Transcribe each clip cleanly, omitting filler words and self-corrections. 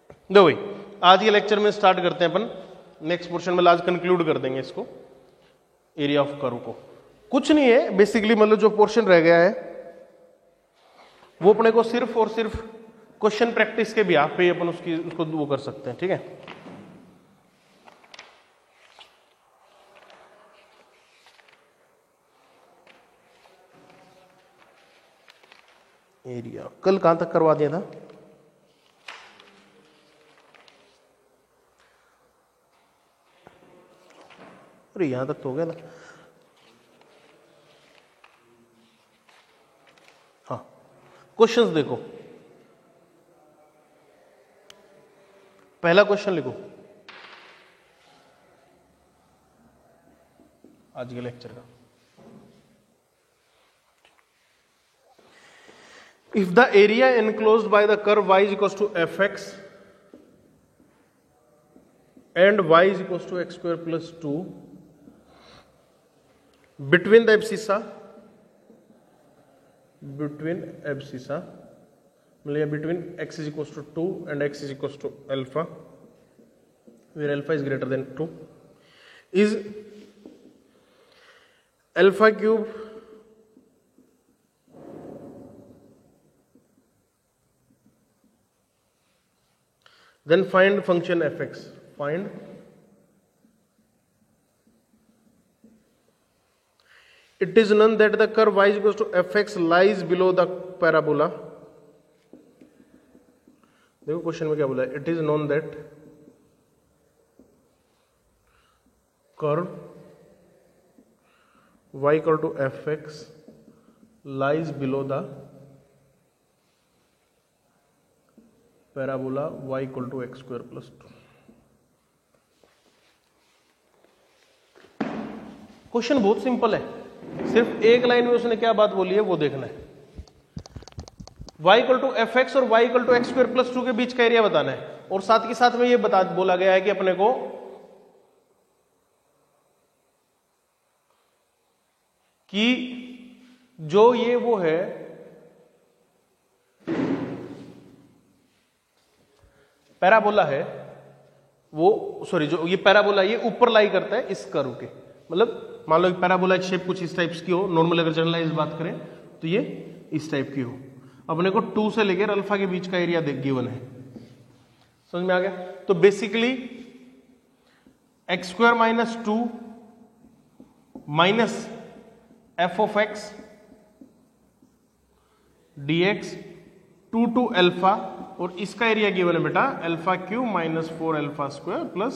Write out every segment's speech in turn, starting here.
दो भाई, आज के लेक्चर में स्टार्ट करते हैं अपन, नेक्स्ट पोर्शन में आज कंक्लूड कर देंगे इसको, एरिया ऑफ कर्व को। कुछ नहीं है बेसिकली, मतलब जो पोर्शन रह गया है वो अपने को सिर्फ और सिर्फ क्वेश्चन प्रैक्टिस के बिहाफ पे अपन उसको वो कर सकते हैं, ठीक है। एरिया कल कहां तक करवा दिया था? अरे यहां तक तो हो गया था। हाँ, क्वेश्चंस देखो, पहला क्वेश्चन लिखो आज के लेक्चर का। If the area enclosed by the curve y is equals to fx and y is equals to x square plus 2 between the abscissa मतलब between x is equals to 2 and x is equals to alpha, where alpha is greater than 2, is alpha cube then find function fx. Find it is known that the curve y is equals to fx lies below the parabola. देखो question में क्या बोला है, it is known that curve y equal to fx lies below the parabola y equal to X square plus 2। Question बहुत simple है, सिर्फ एक line में उसने क्या बात बोली है वो देखना है। y equal to F X और y equal to X square plus 2 के बीच का एरिया बताना है, और साथ के साथ में ये बोला गया है कि अपने को कि जो ये वो है पैराबोला है वो, सॉरी जो ये पैराबोला ये ऊपर लाई करता है इस कर्व के, मतलब मान लो पैराबोला की शेप कुछ इस टाइप की हो, नॉर्मल अगर जनरलाइज बात करें तो ये इस टाइप की हो। अपने को 2 से लेकर अल्फा के बीच का एरिया गिवन है, समझ में आ गया? तो basically x square minus 2 minus F of x D x 2 to alpha, और इसका एरिया गिवन है बेटा alpha cube minus 4 alpha square plus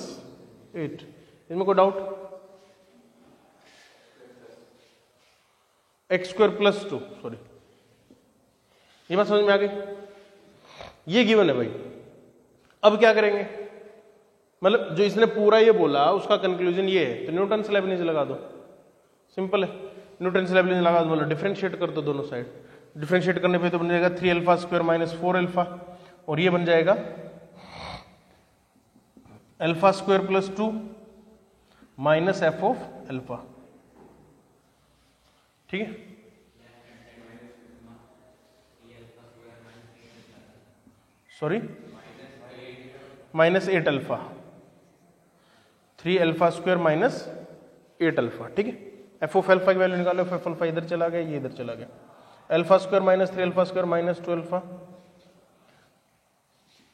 8। इसमें कोई doubt? X square plus 2, sorry ये बात समझ में आ गई? ये गिवन है भाई। अब क्या करेंगे, मतलब जो इसने पूरा ये बोला उसका कंक्लूजन ये है, तो न्यूटन से लेबनीज लगा दो, सिंपल है। न्यूटन से लेबनीज लगा दो, मतलब डिफरेंशिएट कर दो दोनों साइड। डिफरेंशिएट करने पे तो बन जाएगा 3 अल्फा स्क्वायर माइनस 4 अल्फा, और ये बन जाएगा alpha square plus 2 minus F of alpha, ठीक है। Sorry minus 8 alpha, 3 alpha square minus 8 alpha, ठीक है। एफ ऑफ अल्फा की वैल्यू निकालो, एफ अल्फा इधर चला गया, ये इधर चला गया, alpha square minus 3 alpha square minus 2 alpha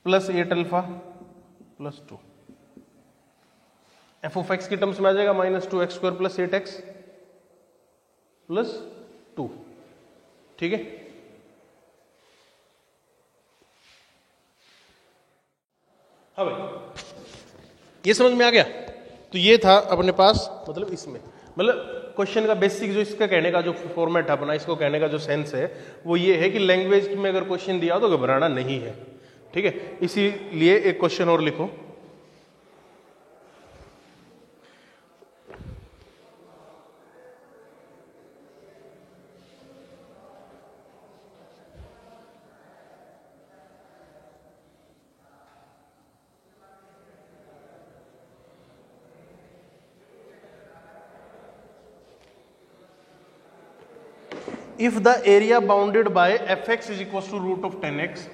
plus 8 alpha plus 2। F of x की टर्म्स में आ जाएगा minus 2 x square plus 8 x plus 2, ठीक है। हाँ भाई, ये समझ में आ गया? तो ये था अपने पास, मतलब इसमें, मतलब क्वेश्चन का बेसिक जो इसका कहने का जो फॉर्मेट है अपना, इसको कहने का जो सेंस है वो ये है कि लैंग्वेज में अगर क्वेश्चन दिया तो घबराना नहीं है, ठीक है। इसीलिए एक क्वेश्चन और लिखो, if the area bounded by fx is equals to root of 10x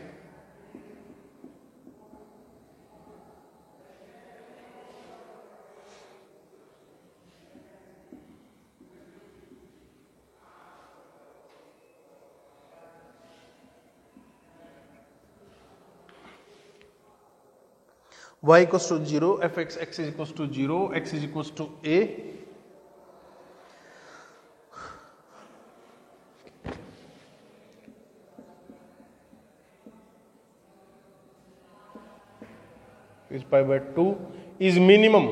y equals to 0, F X is equals to 0, x is equals to a, is pi by 2 is minimum,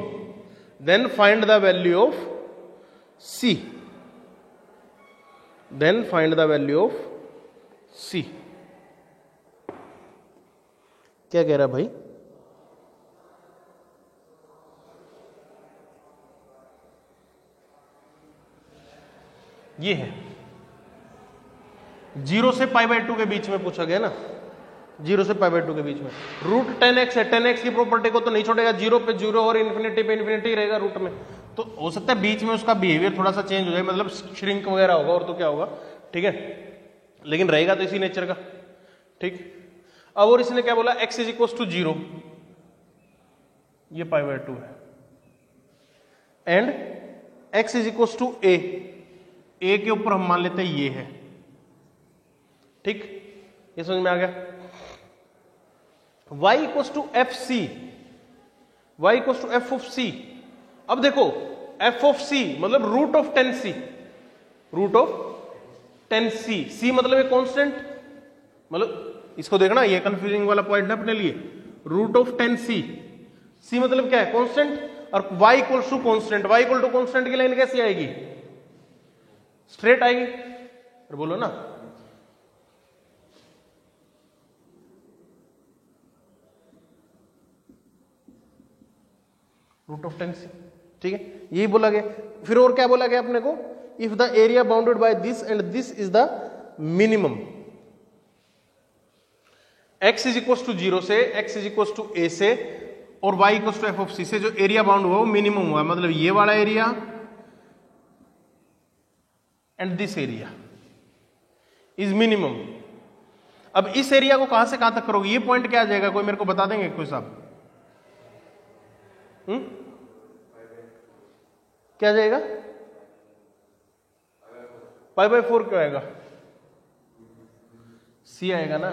then find the value of c, then find the value of c. क्या कह रहा भाई? ये है 0 से पाई by 2 के बीच में पूछा गया ना, 0 से पाई बाय 2 के बीच में। रूट 10x है, 10x की प्रॉपर्टी को तो नहीं छोड़ेगा, 0 पे 0 और इन्फिनिटी पे इन्फिनिटी रहेगा रूट में, तो हो सकता है बीच में उसका बिहेवियर थोड़ा सा चेंज हो जाए, मतलब श्रिंक वगैरह होगा और तो क्या होगा, ठीक है, लेकिन रहेगा तो इसी नेचर का, ठीक। अब और इसने क्या बोला, x इज इक्वल टू 0, ये पाई बाय 2 है, and x is equal to a, a के ऊपर हम मान लेते हैं ये है, ठीक, ये समझ में आ गया। y equal to F C, y equal to F of C. अब देखो f ऑफ c मतलब root of 10c, root of 10c, c मतलब ये कांस्टेंट, मतलब इसको देखना, ये कंफ्यूजिंग वाला पॉइंट है अपने लिए, रूट ऑफ 10c, c मतलब क्या है, कांस्टेंट, और y equal to constant, y equal to constant की लाइन कैसी आएगी, स्ट्रेट आएगी, और बोलो ना, रूट ऑफ 10c, ठीक है, यही बोला गया। फिर और क्या बोला गया अपने को, if the area bounded by this and this is the minimum, x is equal to 0 से, x is equal to a से, और y equal to F of c से जो एरिया बाउंड हुआ वो मिनिमम हुआ, मतलब ये वाला area and this area is minimum. अब इस एरिया को कहां से कहां तक करोगे, ये पॉइंट क्या आ जाएगा, कोई मेरे को बता देंगे कोई साहब? क्या जाएगा, पाई बाय 4 क्यों आएगा, c आएगा ना,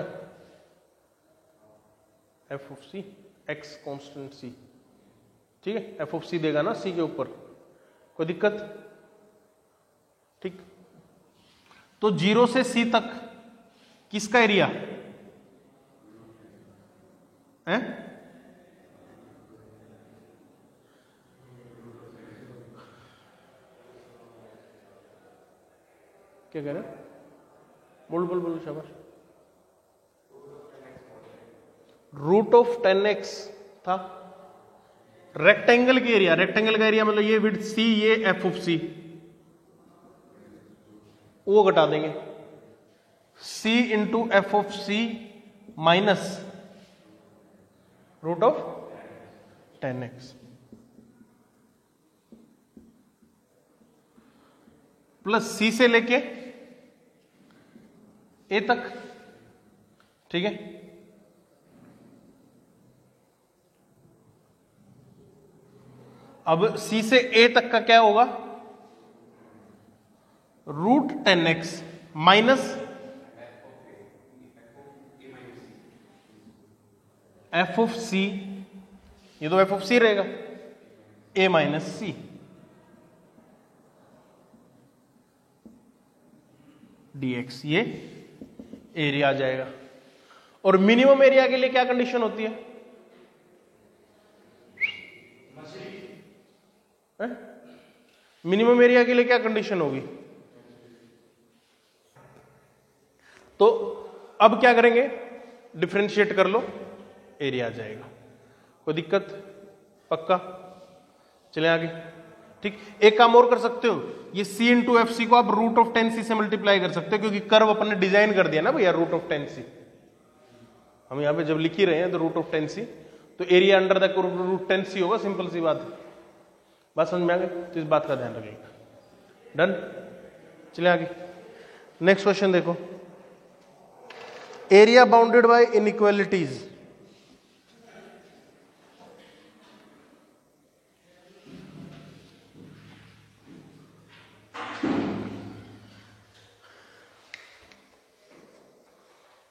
F of C, X constant c, ठीक है, एफ ऑफ सी देगा ना c के ऊपर, कोई दिक्कत, ठीक। तो 0 से c तक किसका एरिया है, क्या कह रहे हैं, बोल बोल बोल शाबाश, रूट ऑफ 10x था, रेक्टेंगल की एरिया, रेक्टेंगल का एरिया मतलब ये विड्थ c, ये एफ ऑफ c, वो घटा देंगे, c into F of c minus root of 10x plus c से लेके a तक, ठीक है, अब c से a तक का क्या होगा, root 10x minus F of c, ये तो एफ ऑफ c रहेगा, a माइनस c, dx, ये एरिया आ जाएगा। और मिनिमम एरिया के लिए क्या कंडीशन होती है, मिनिमम एरिया के लिए क्या कंडीशन होगी, तो अब क्या करेंगे, डिफरेंशिएट कर लो, एरिया आ जाएगा, कोई दिक्कत, पक्का, चले आगे, ठीक। एक काम और कर सकते हो, ये c इंटू एफ सी को आप रूट ऑफ 10c से मल्टीप्लाई कर सकते हो, क्योंकि कर्व अपन ने डिजाइन कर दिया ना भैया, रूट ऑफ 10c, हम यहां पे जब लिख ही रहे हैं तो रूट ऑफ 10c, तो area under the root 10c होगा, सिंपल सी बात समझ में आ गई, तो इस बात का ध्यान रखिएगा, डन। चलिए आगे, नेक्स्ट क्वेश्चन देखो, एरिया बाउंडेड बाय इनइक्वालिटीज,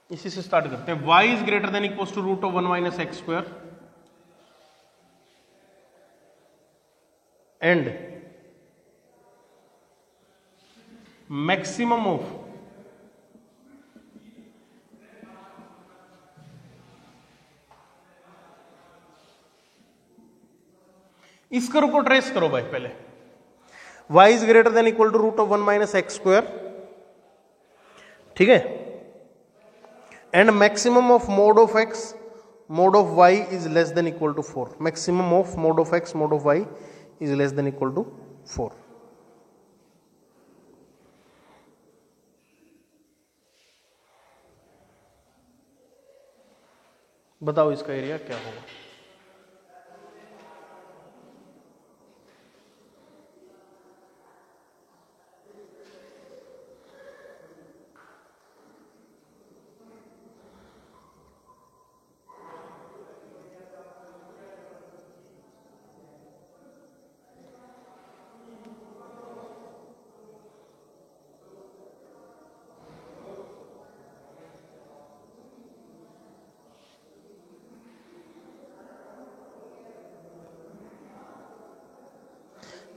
इसी से स्टार्ट करते हैं। y is greater than equal to root of 1 minus x square, and maximum of इस कर्व को ट्रेस करो भाई पहले। y is greater than equal to root of 1 minus x square, ठीक है, and maximum of mod of x mod of y is less than equal to 4। Maximum of mod of x mod of y is less than equal to 4। बताओ इसका area क्या होगा।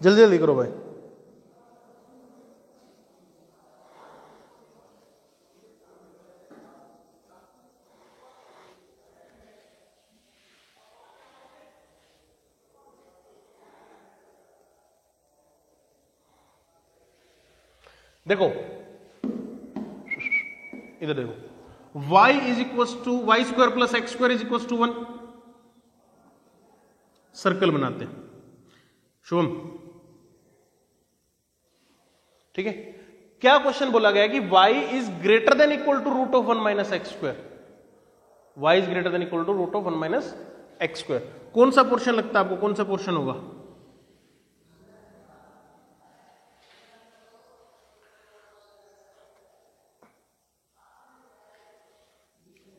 जल्दी जल्दी करो भाई। देखो इधर देखो, y is equal to Y square plus x square is equal to 1। Circle बनाते हैं शुभम, ठीक है। क्या क्वेश्चन बोला गया कि y is greater than equal to root of 1 minus x square. y is greater than equal to root of 1 minus x square. कौन सा पोर्शन लगता है आपको, कौन सा पोर्शन होगा?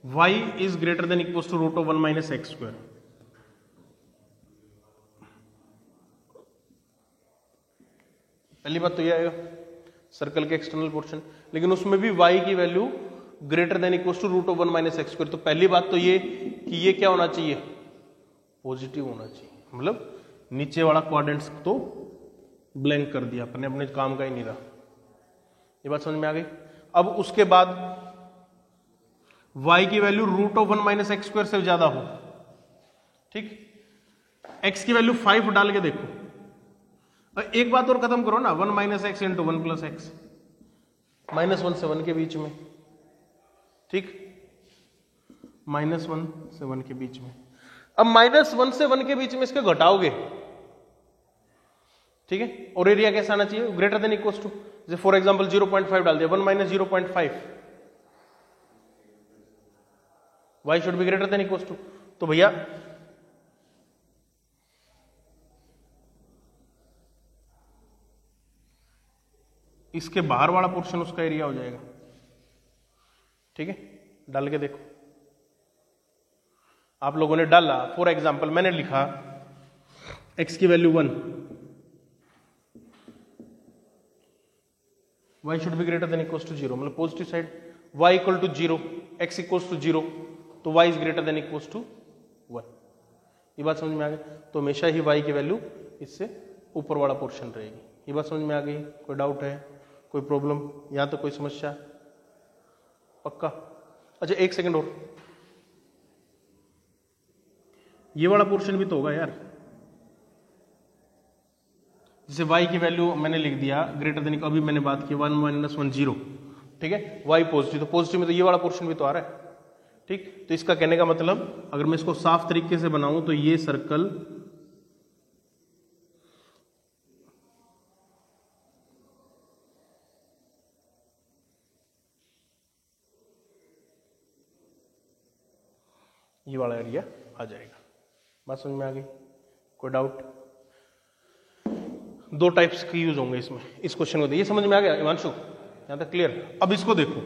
y is greater than equal to root of 1 minus x square. पहली बात तो यह आएगा सर्कल के एक्सटर्नल पोर्शन, लेकिन उसमें भी y की value greater than equal to root of 1 minus x square. तो पहली बात तो ये कि ये क्या होना चाहिए, पॉजिटिव होना चाहिए। मतलब नीचे वाला क्वाड्रेंट्स तो ब्लैंक कर दिया अपने, अपने काम का ही नहीं रहा। ये बात समझ में आ गई। अब उसके बाद y की value root of 1 minus x square से ज्यादा हो, ठीक। x की वैल्यू 5 डाल के देखो। एक बात और खत्म करो ना, 1 minus x into 1 plus x, minus 1 से 1 के बीच में, ठीक, माइनस 1 से 1 के बीच में। अब माइनस 1 से 1 के बीच में इसके घटाओगे, ठीक है, और एरिया कैसा आना चाहिए, ग्रेटर देन इक्वल टू, जैसे फॉर एग्जांपल 0.5 डाल दिया, 1 minus 0.5, y should be greater than equal to. तो भैया इसके बाहर वाला पोर्शन उसका एरिया हो जाएगा, ठीक है। डाल के देखो, आप लोगों ने डाला, फॉर एग्जांपल मैंने लिखा x की value 1, y should be greater than equal to 0, मतलब positive side, y equal to 0, x equal to 0, तो y is greater than equal to 1। ये बात समझ में आ गई। तो हमेशा ही y की वैल्यू इससे ऊपर वाला पोर्शन रहेगी। ये बात समझ में आ गई। कोई डाउट है, कोई प्रॉब्लम, या तो कोई समस्या? पक्का? अच्छा एक सेकंड और, ये वाला पोर्शन भी तो होगा यार। जैसे y की वैल्यू मैंने लिख दिया ग्रेटर देन, अभी मैंने बात की 1 माइनस 1 0, ठीक है, y पॉजिटिव, तो पॉजिटिव में तो ये वाला पोर्शन भी तो आ रहा है, ठीक। तो इसका कहने का मतलब अगर मैं इसको साफ तरीके से बनाऊं तो ये सर्कल ये वाला एरिया आ जाएगा। बात समझ में आ गई? कोई डाउट? दो टाइप्स के यूज होंगे इसमें, इस क्वेश्चन को। ये समझ में आ गया हिमांशु? यहां तक क्लियर? अब इसको देखो,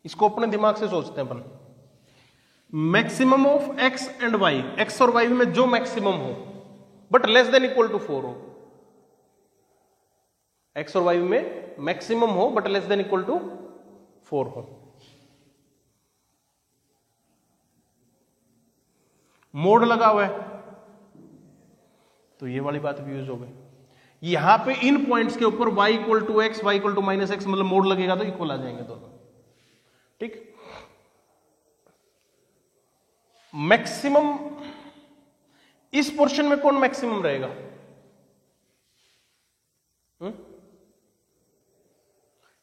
इसको अपने दिमाग से सोचते हैं अपन। Maximum of X and Y, X और वाई में जो मैक्सिमम हो but less than equal to 4 हो, एक्स और वाई में मैक्सिमम हो but less than equal to 4 हो। मोड लगा हुआ है तो ये वाली बात भी यूज हो गई। यहां पे इन पॉइंट्स के ऊपर y equal to x, y equal to minus x, मतलब मोड लगेगा तो इक्वल आ जाएंगे दोनों। ठीक, मैक्सिमम इस पोर्शन में कौन मैक्सिमम रहेगा?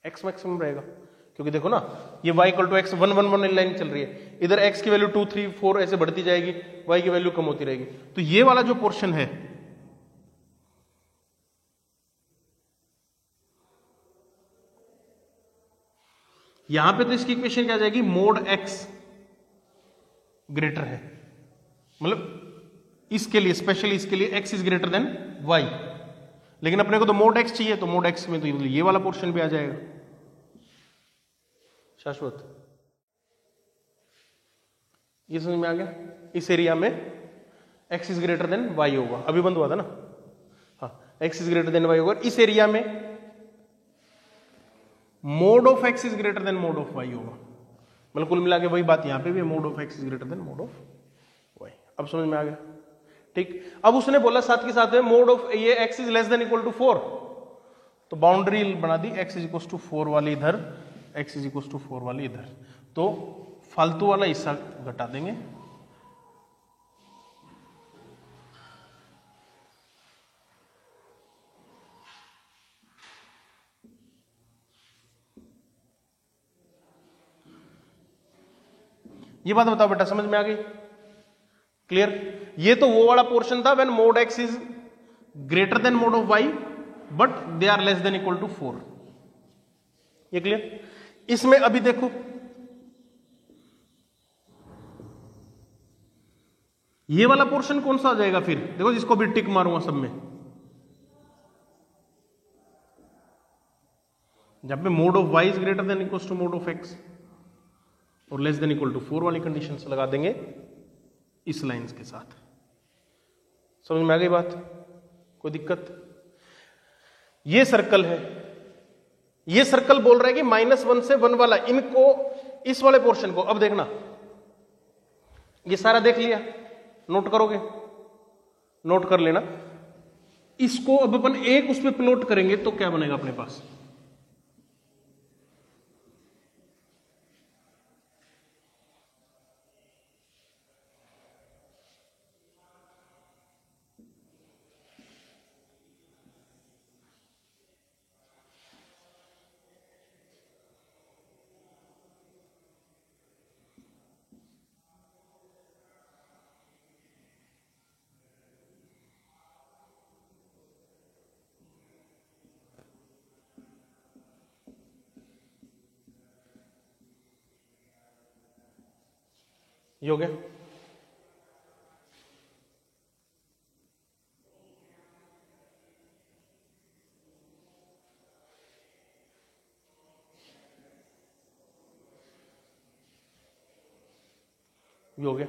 एक्स मैक्सिमम रहेगा, क्योंकि देखो ना ये y equal to x 1 1 1 line चल रही है, इधर x की वैल्यू 2 3 4 ऐसे बढ़ती जाएगी, y की वैल्यू कम होती रहेगी। तो ये वाला जो पोर्शन है यहां पे तो इसकी इक्वेशन क्या आ जाएगी? मोड x ग्रेटर है, मतलब इसके लिए स्पेशली इसके लिए x is greater then y, लेकिन अपने को तो मोड x चाहिए, तो मोड x में तो ये वाला पोर्शन भी आ जाएगा शाश्वत। ये समझ में आ गया? इस एरिया में x is greater then y होगा, अभी बंद हुआ था ना, हाँ x is greater then y होगा। इस एरिया में mod of x is greater than mod of y होगा, मतलब कुल मिला के वही बात यहां पे भी, mode of x is greater than mod of y। अब समझ में आ गया? ठीक, अब उसने बोला साथ के साथ में मोड ऑफ ये x is less than equal to 4, तो बाउंड्री बना दी x इज इक्वल टू 4 वाली इधर, x इज इक्वल टू 4 वाली इधर, तो फालतू वाला हिस्सा घटा देंगे। ये बात बताओ बेटा, समझ में आ गई? क्लियर? ये तो वो वाला पोर्शन था when mod x is greater than mod of y but they are less than equal to 4। ये क्लियर? इसमें अभी देखो ये वाला पोर्शन कौन सा आ जाएगा फिर? देखो जिसको भी टिक मारूंगा सब में, जब पे mod of y is greater than equal to mod of x और लेस देन इक्वल टू 4 वाली कंडीशन से लगा देंगे इस लाइंस के साथ। समझ में आ गई बात? कोई दिक्कत? ये सर्कल है, ये सर्कल बोल रहा है कि -1 से 1 वाला, इनको इस वाले पोर्शन को, अब देखना ये सारा देख लिया, नोट करोगे? नोट कर लेना। इसको अब अपन एक उस पर प्लॉट करेंगे तो क्या बनेगा अपने पास? ये हो गया? ये हो गया।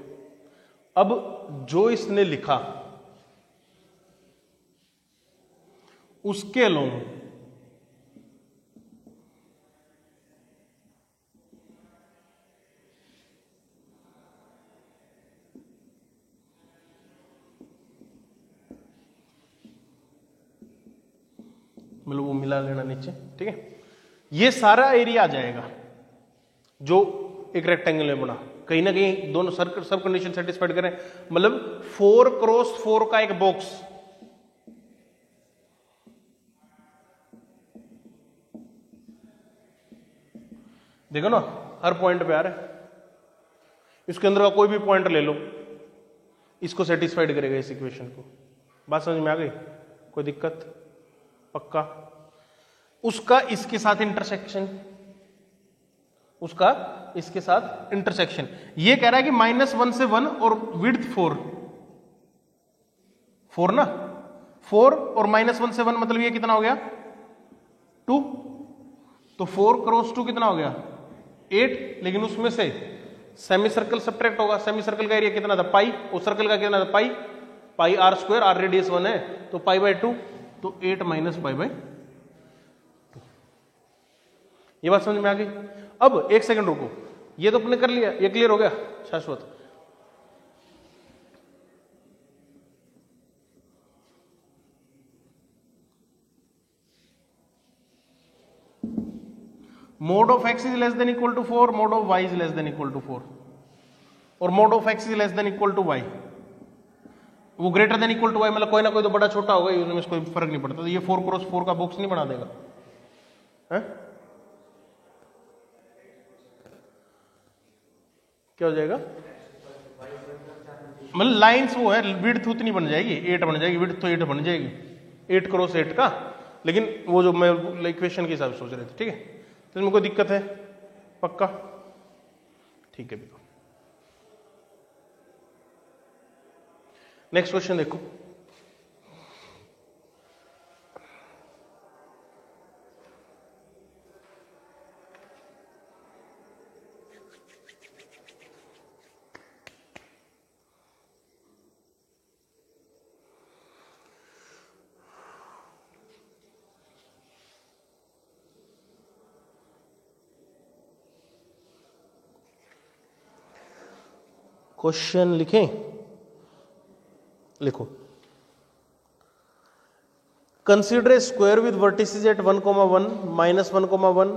अब जो इसने लिखा उसके अलोंग मतलब वो मिला लेना नीचे, ठीक है? ये सारा एरिया आ जाएगा जो एक रेक्टेंगल में बना, कहीं ना कहीं दोनों सब कंडीशन सेटिस्फाइड करें, मतलब 4 क्रॉस 4 का एक बॉक्स, देखो ना हर पॉइंट पे आ रहा है, इसके अंदर का कोई भी पॉइंट ले लो, इसको सेटिस्फाइड करेगा इस इक्वेशन को। बात समझ में आ गई? कोई दिक्कत? पक्का? उसका इसके साथ इंटरसेक्शन, उसका इसके साथ इंटरसेक्शन, ये कह रहा है कि -1 से 1 और विड्थ 4 ना, 4 और -1 से 1 मतलब ये कितना हो गया? 2, तो 4 क्रॉस 2 कितना हो गया? 8, लेकिन उसमें से सेमी सर्कल सब्ट्रैक्ट होगा। सेमी सर्कल का एरिया कितना था? पाई, और सर्कल का कितना था? पाई, पाई r स्क्वायर, r रेडियस 1 है तो π/2, तो 8 - π/2। ये बात समझ में आ गई? अब एक सेकंड रुको, ये तो अपने कर लिया, ये क्लियर हो गया Shashwat? Mod of X is less than equal to 4, mod of Y is less than equal to 4, और mod of X is less than equal to Y, वो greater than equal to Y, मतलब कोई ना कोई तो बड़ा छोटा होगा, उसमें कोई फर्क नहीं पड़ता। तो ये 4 क्रॉस 4 का बॉक्स नहीं बना देगा है? क्या हो जाएगा? मतलब लाइंस वो है, विड्थ उतनी बन जाएगी, 8 बन जाएगी, विड्थ तो 8 बन जाएगी, 8 क्रॉस 8 का, लेकिन वो जो मैं इक्वेशन के हिसाब से सोच रहे थे, ठीक है। तो इसमें कोई दिक्कत है? पक्का? ठीक है। नेक्स्ट क्वेश्चन देखो। क्वेश्चन लिखें? लिखो। Consider a square with vertices at 1, 1, -1, -1,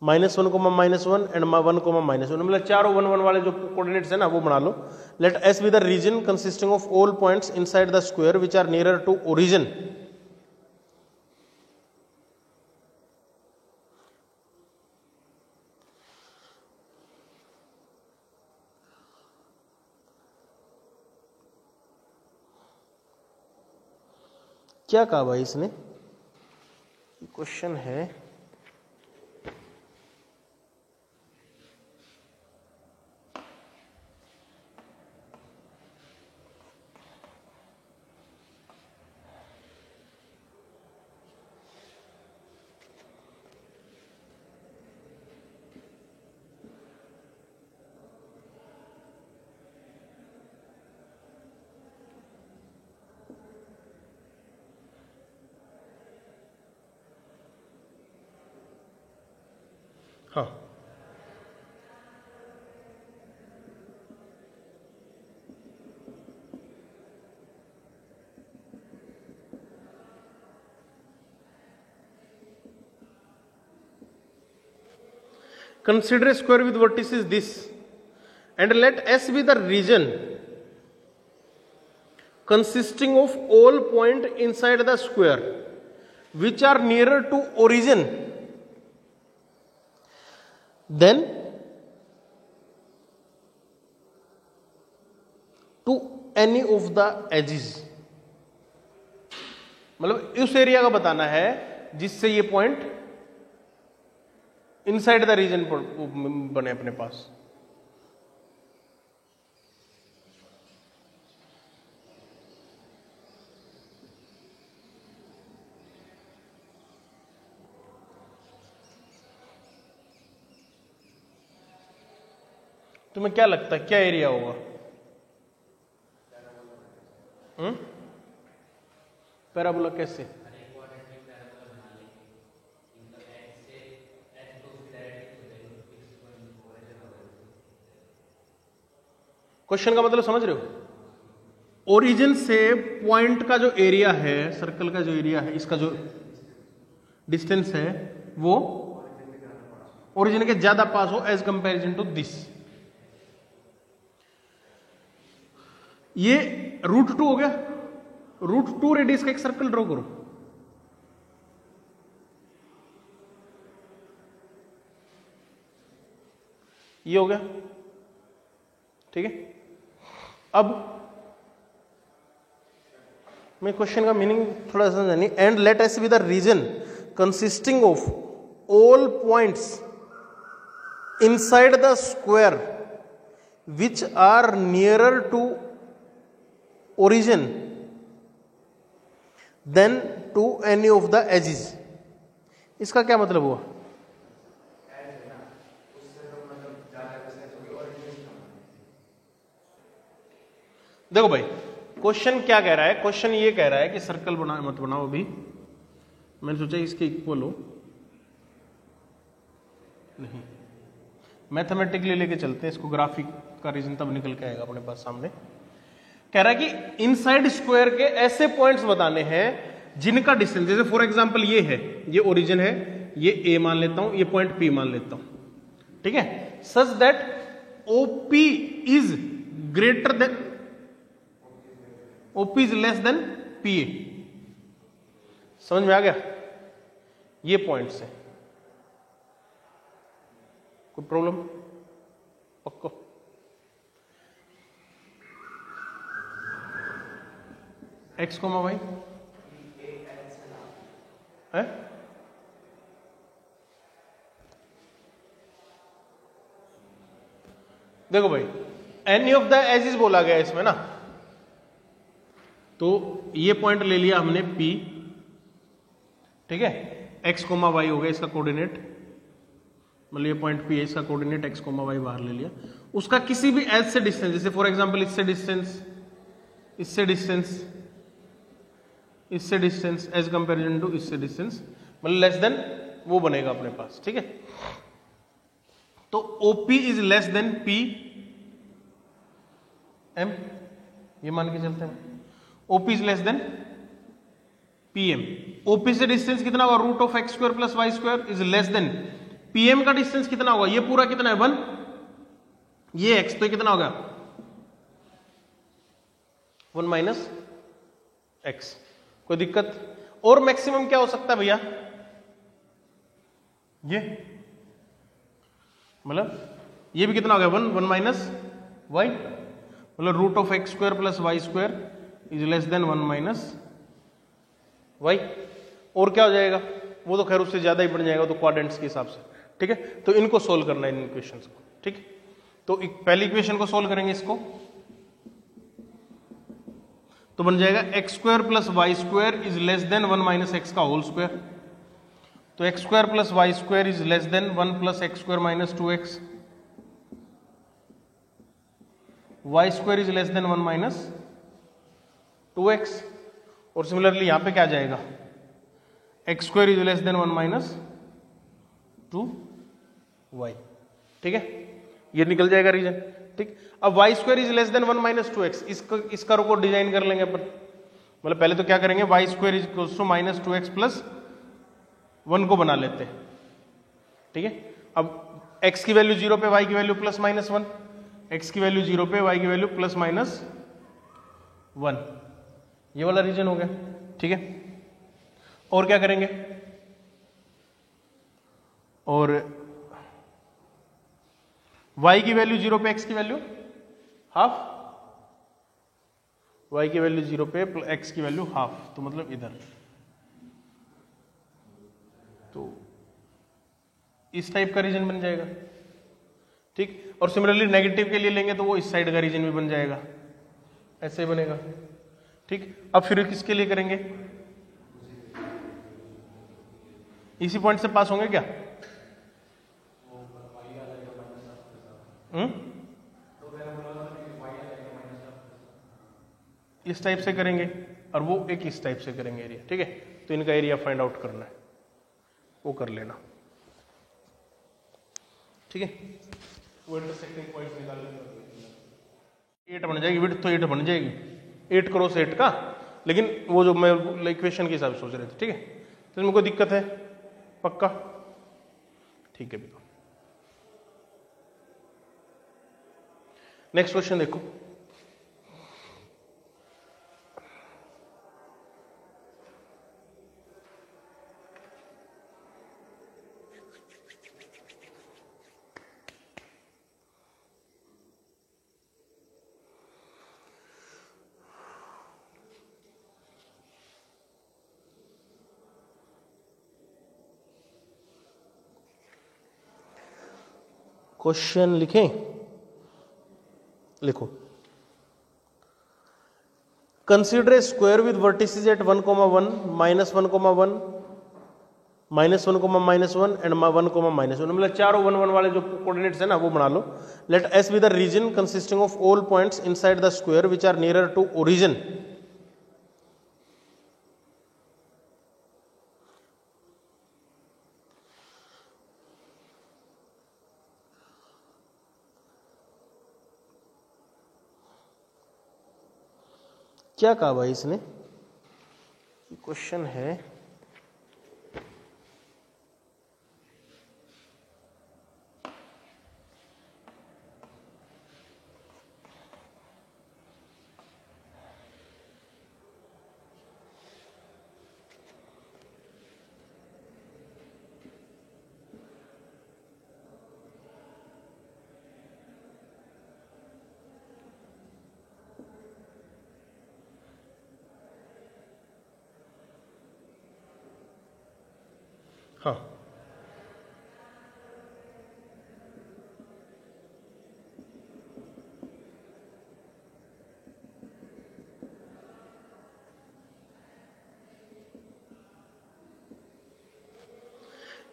-1, and 1, -1, मतलब चारों 1, 1 वाले जो कोऑर्डिनेट्स है ना वो बना लो। Let S be the region consisting of all points inside the square which are nearer to origin. क्या कहा भाई इसने? क्वेश्चन है हाँ, consider a square with vertices this and let S be the region consisting of all point inside the square which are nearer to origin than to any of the edges। मतलब उस area का बताना है जिससे ये point inside the reason पर बने अपने पास। तुम्हें क्या लगता है क्या एरिया होगा? पैराबोला कैसे? क्वेश्चन का मतलब समझ रहे हो? ओरिजिन से पॉइंट का जो एरिया है, सर्कल का जो एरिया है, इसका जो डिस्टेंस है वो ओरिजिन के ज्यादा पास हो एज कंपैरिजन टू दिस। ये √2 हो गया। √2 रेडियस का एक सर्कल ड्रॉ करो। ये हो गया, ठीक है। अब मैं क्वेश्चन का मीनिंग थोड़ा सा समझानी। And let S be the region consisting of all points inside the square which are nearer to origin then to any of the edges। इसका क्या मतलब हुआ? देखो भाई क्वेश्चन क्या कह रहा है। क्वेश्चन ये कह रहा है कि सर्कल मत बनाओ अभी, मैंने सोचा इसके इक्वल हो, नहीं मैथमेटिकली लेके चलते हैं इसको। ग्राफिक का रीजन तब निकल के आएगा अपने पास सामने। कह रहा है कि इनसाइड स्क्वायर के ऐसे पॉइंट्स बताने हैं जिनका डिस्टेंस, जैसे फॉर एग्जांपल ये है, ये ओरिजिन है, ये ए मान लेता हूं, ये पॉइंट पी मान लेता हूं, ठीक है, such that OP is greater then, OP is less then P A. समझ में आ गया? ये पॉइंट से कोई प्रॉब्लम? पक्को? एक्स कोमा वाई है, देखो भाई एनी ऑफ द एजिस बोला गया इसमें ना, तो ये पॉइंट ले लिया हमने P, ठीक है, x कोमा वाई हो गया इसका कोऑर्डिनेट, मतलब ये पॉइंट P है, इसका कोऑर्डिनेट x कोमा वाई बाहर ले लिया, उसका किसी भी एज से डिस्टेंस, जैसे फॉर एग्जांपल इससे डिस्टेंस, इससे डिस्टेंस, इससे डिस्टेंस एज कंपेरिजन टू इससे डिस्टेंस, मतलब लेस देन वो बनेगा अपने पास, ठीक है। तो OP is less than P M, ये मान के चलते हैं, OP is less than PM। OP से डिस्टेंस कितना होगा? Root of x square plus y square is less than PM का डिस्टेंस कितना होगा? ये पूरा कितना है? 1, ये x, तो ये कितना होगा? 1 माइनस एक्स। कोई दिक्कत? और मैक्सिमम क्या हो सकता है भैया? ये मतलब ये भी कितना हो गया? 1 माइनस वाई, मतलब root of x square plus y square is less than 1 minus y. और क्या हो जाएगा? वो तो खैर उससे ज्यादा ही बन जाएगा, तो क्वाड्रेंट्स के हिसाब से, ठीक है। तो इनको सोल्व करना है, इन इक्वेशंस को, ठीक है। तो पहली इक्वेशन को सोल्व करेंगे इसको, तो बन जाएगा x square plus y square is less than 1 minus x का होल स्क्वायर। तो x square plus y square is less than 1 plus x square minus 2x, y square is less than 1 minus 2x। और similarly यहां पे क्या जाएगा? X square is less than 1 minus 2y, ठीक है, ये निकल जाएगा रीजन, ठीक। अब y square is less than 1 minus 2x, इस कर्व को डिजाइन कर लेंगे अपन, मतलब पहले तो क्या करेंगे? Y square is equals to minus 2x plus 1 को बना लेते हैं, ठीक है। अब x की वैल्यू 0 पे, y की वैल्यू प्लस माइनस 1, x की वैल्यू 0 पे, y की वैल्यू प्लस माइनस 1, ये वाला रीजन हो गया, ठीक है। और क्या करेंगे? और y की वैल्यू 0 पे, x की वैल्यू हाफ, y की वैल्यू 0 पे, x की वैल्यू हाफ, तो मतलब इधर, तो इस टाइप का रीजन बन जाएगा, ठीक। और सिमिलरली नेगेटिव के लिए लेंगे तो वो इस साइड का रीजन भी बन जाएगा, ऐसे ही बनेगा, ठीक। अब फिर किसके लिए करेंगे? इसी पॉइंट से पास होंगे क्या? इस टाइप से करेंगे और वो एक इस टाइप से करेंगे एरिया, ठीक है। तो इनका एरिया फाइंड आउट करना है, वो कर लेना, ठीक है। वो इंटरसेक्टिंग पॉइंट निकाल लेंगे, 8 बन जाएगी, विड्थ तो 8 बन जाएगी, 8 क्रॉस 8 का, लेकिन वो जो मैं इक्वेशन के हिसाब से सोच रहे थे, ठीक है। तो इसमें कोई दिक्कत है? पक्का? ठीक है भैया। नेक्स्ट क्वेश्चन देखो, क्वेश्चन लिखें, लिखो। Consider a square with vertices at 1, 1, -1, 1, -1, and 1, -1, मतलब चारों 1, 1 वाले जो कोऑर्डिनेट्स है ना वो बना लो। Let S be the region consisting of all points inside the square which are nearer to origin. क्या कहा भाई इसने? क्वेश्चन है हाँ,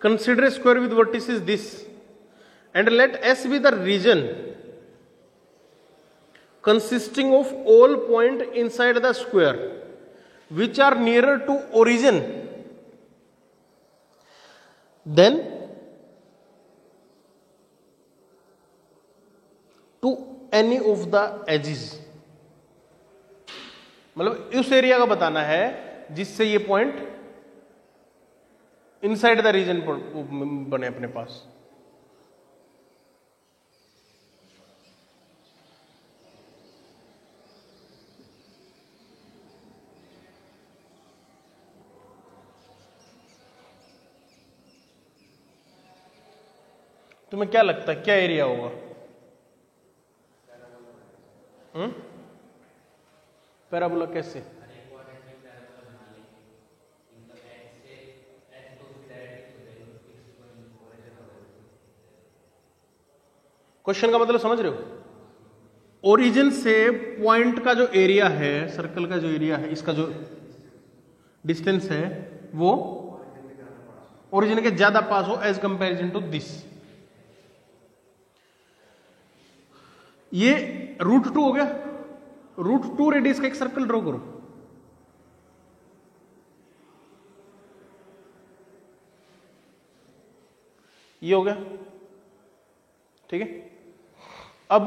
consider a square with vertices this and let S be the region consisting of all points inside the square which are nearer to origin than to any of the edges। मतलब उस area का बताना है जिससे ये point inside the reason बने अपने पास। तुम्हें क्या लगता है क्या एरिया होगा? पैराबोला कैसे? क्वेश्चन का मतलब समझ रहे हो? ओरिजिन से पॉइंट का जो एरिया है, सर्कल का जो एरिया है, इसका जो डिस्टेंस है वो ओरिजिन के ज्यादा पास हो एज कंपैरिजन टू दिस। ये √2 हो गया। √2 रेडियस का एक सर्कल ड्रॉ करो। ये हो गया, ठीक है। अब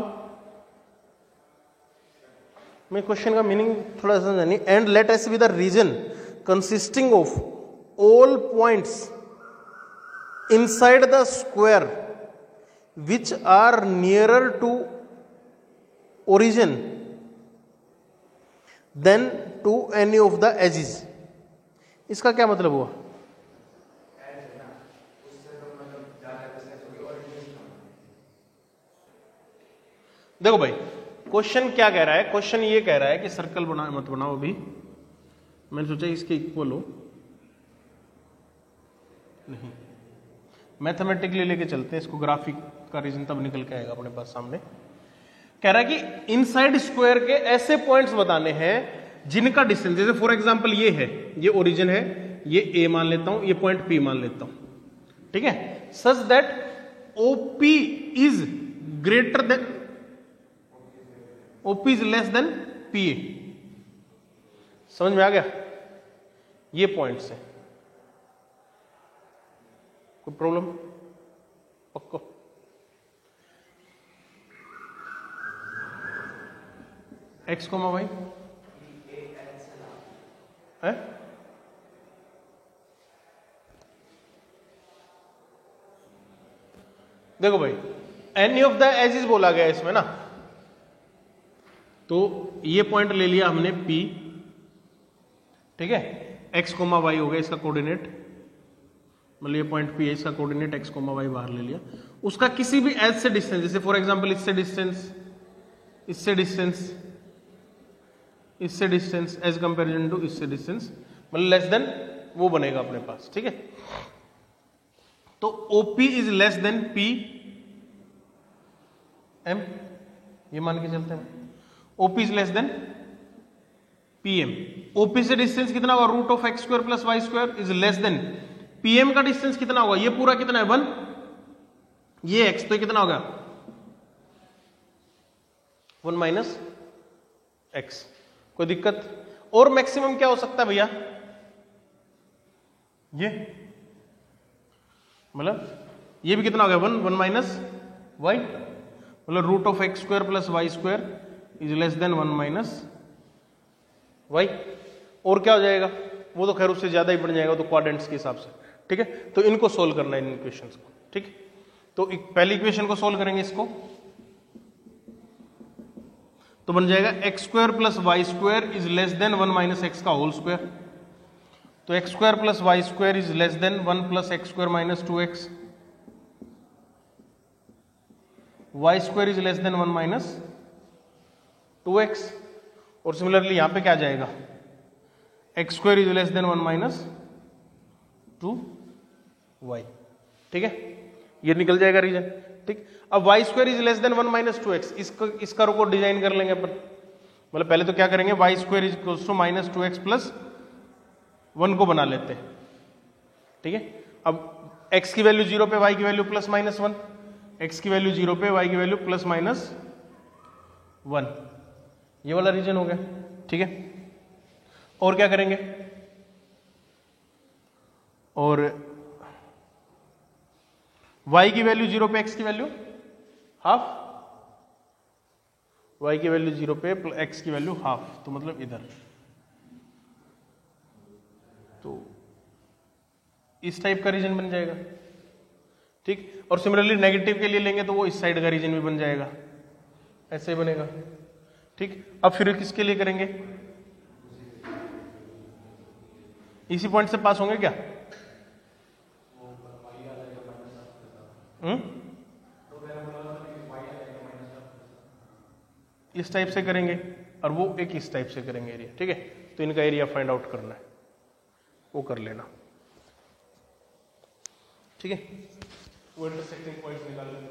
मैं क्वेश्चन का मीनिंग थोड़ा सा जानी। And let S be the region consisting of all points inside the square which are nearer to origin then to any of the edges। इसका क्या मतलब हुआ? देखो भाई, क्वेश्चन क्या कह रहा है? क्वेश्चन ये कह रहा है कि सर्कल मत बनाओ अभी, मैंने सोचा इसके इक्वल हो नहीं, मैथमेटिकली लेके चलते हैं इसको। ग्राफिक का रीजन तब निकल के आएगा अपने पास सामने। कह रहा है कि इनसाइड स्क्वायर के ऐसे पॉइंट्स बताने हैं जिनका डिस्टेंस, जैसे फॉर एग्जांपल ये है, ये ओरिजिन है, ये ए मान लेता हूं, ये पॉइंट पी मान लेता हूं, ठीक है। Such that OP is greater then, OP is less then P A. समझ में आ गया? ये पॉइंट्स है। कोई प्रॉब्लम? पक्को? एक्स कोमा वाई है, देखो भाई एनी ऑफ द एजेस बोला गया इसमें ना, तो ये पॉइंट ले लिया हमने P, ठीक है। एक्स कोमा वाई हो गया इसका कोऑर्डिनेट, मतलब ये पॉइंट P है, इसका कोऑर्डिनेट एक्स कोमा वाई बाहर ले लिया। उसका किसी भी एज से डिस्टेंस, जैसे फॉर एग्जांपल इससे डिस्टेंस, इससे डिस्टेंस, इससे डिस्टेंस एज कंपेरिजन टू इससे डिस्टेंस, मतलब लेस देन, वो बनेगा अपने पास, ठीक है। तो OP is less than PM, ये मान के चलते हैं। OP is less than PM। OP से डिस्टेंस कितना होगा? √(x² + y² is less than PM का डिस्टेंस कितना होगा? ये पूरा कितना है? 1, ये x, तो कितना होगा? 1 - x। कोई दिक्कत? और मैक्सिमम क्या हो सकता है भैया? ये मतलब ये भी कितना हो गया? 1 - y, मतलब √(x² + y² is less than 1 - y। और क्या हो जाएगा? वो तो खैर उससे ज्यादा ही बन जाएगा, तो क्वाड्रेंट्स के हिसाब से, ठीक है। तो इनको सोल्व करना है, इन इक्वेशंस को, ठीक है। तो पहली इक्वेशन को सोल्व करेंगे इसको, तो बन जाएगा x² + y² is less than 1 - x का होल स्क्वायर। तो x² + y² is less than 1 + x² - 2x, y² is less than 1 - 2x। और सिमिलरली यहां पे क्या जाएगा? x² is less than 1 - 2 Y, ठीक है, ये निकल जाएगा रीजन। ठीक, अब y square is less than 1 minus 2x, इस कर्व को डिजाइन कर लेंगे अपन। मतलब पहले तो क्या करेंगे, y square is equals to minus 2x plus 1 को बना लेते हैं। ठीक है, अब x की वैल्यू 0 पे, y की वैल्यू प्लस माइनस 1, x की वैल्यू 0 पे, y की वैल्यू प्लस माइनस 1, ये वाला रीजन हो गया। ठीक है, और क्या करेंगे, और y की वैल्यू 0 पे, x की वैल्यू हाफ, y की वैल्यू 0 पे, x की वैल्यू हाफ, तो मतलब इधर, तो इस टाइप का रीजन बन जाएगा। ठीक, और सिमिलरली नेगेटिव के लिए लेंगे तो वो इस साइड का रीजन भी बन जाएगा, ऐसे ही बनेगा। ठीक, अब फिर किसके लिए करेंगे, इसी पॉइंट से पास होंगे क्या? इस टाइप से करेंगे और वो एक इस टाइप से करेंगे एरिया। ठीक है, तो इनका एरिया फाइंड आउट करना है, वो कर लेना। ठीक है, वो इंटरसेक्टिंग पॉइंट निकाल लेंगे।